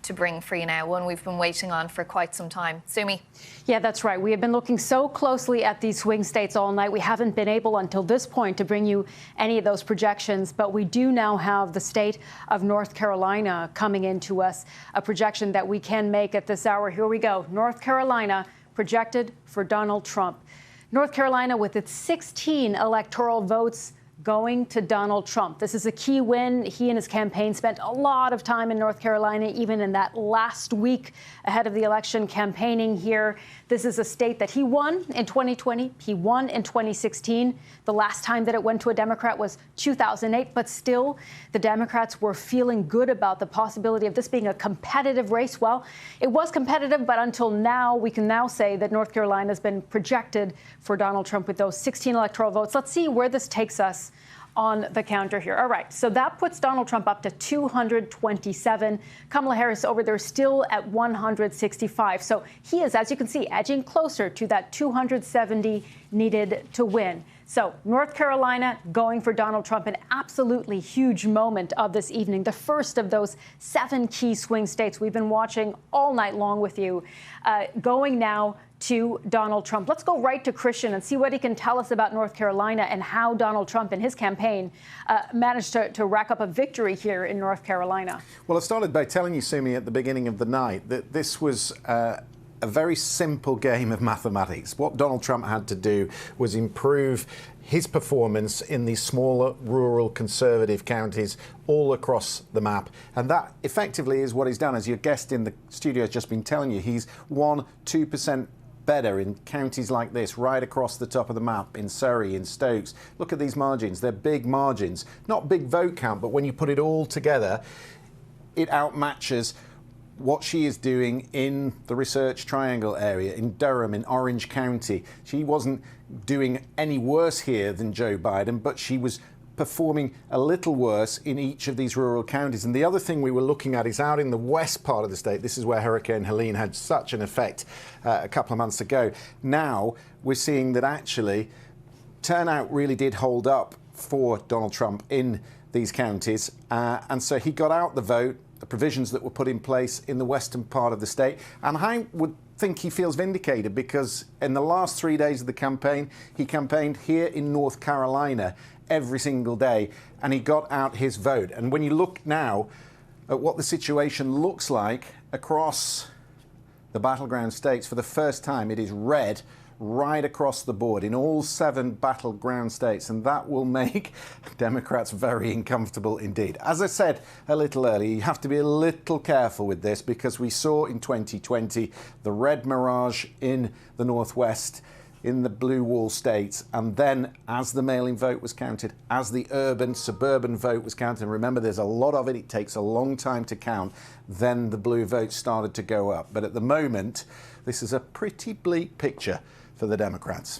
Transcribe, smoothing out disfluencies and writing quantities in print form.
to bring for you now, one we've been waiting on for quite some time. Sumi. Yeah, that's right. We have been looking so closely at these swing states all night. We haven't been able until this point to bring you any of those projections, but we do now have the state of North Carolina coming into us, a projection that we can make at this hour. Here we go. North Carolina projected for Donald Trump. North Carolina with its 16 electoral votes going to Donald Trump. This is a key win. He and his campaign spent a lot of time in North Carolina, even in that last week ahead of the election, campaigning here. This is a state that he won in 2020. He won in 2016. The last time that it went to a Democrat was 2008. But still, the Democrats were feeling good about the possibility of this being a competitive race. Well, it was competitive, but until now, we can now say that North Carolina has been projected for Donald Trump with those 16 electoral votes. Let's see where this takes us on the counter here. All right, so that puts Donald Trump up to 227. Kamala Harris over there still at 165. So he is, as you can see, edging closer to that 270 needed to win. So North Carolina going for Donald Trump, an absolutely huge moment of this evening, the first of those 7 key swing states we've been watching all night long with you, going now to Donald Trump. Let's go right to Christian and see what he can tell us about North Carolina and how Donald Trump and his campaign managed to rack up a victory here in North Carolina. Well, I started by telling you, Sumi, at the beginning of the night that this was a very simple game of mathematics. What Donald Trump had to do was improve his performance in these smaller, rural, conservative counties all across the map. And that effectively is what he's done. As your guest in the studio has just been telling you, he's won 2% better in counties like this, right across the top of the map, in Surrey, in Stokes. Look at these margins. They're big margins. Not big vote count, but when you put it all together, it outmatches what she is doing in the Research Triangle area, in Durham, in Orange County. She wasn't doing any worse here than Joe Biden, but she was performing a little worse in each of these rural counties. And the other thing we were looking at is out in the west part of the state. This is where Hurricane Helene had such an effect a couple of months ago. Now we're seeing that actually turnout really did hold up for Donald Trump in these counties. And so he got out the vote, the provisions that were put in place in the western part of the state. And I would think he feels vindicated because in the last 3 days of the campaign, he campaigned here in North Carolina every single day, and he got out his vote. And when you look now at what the situation looks like across the battleground states, for the first time, it is red right across the board in all 7 battleground states, and that will make Democrats very uncomfortable indeed. As I said a little earlier, you have to be a little careful with this because we saw in 2020 the red mirage in the Northwest, in the blue wall states, and then as the mail-in vote was counted, as the urban, suburban vote was counted, and remember there's a lot of it, it takes a long time to count, then the blue vote started to go up. But at the moment, this is a pretty bleak picture for the Democrats.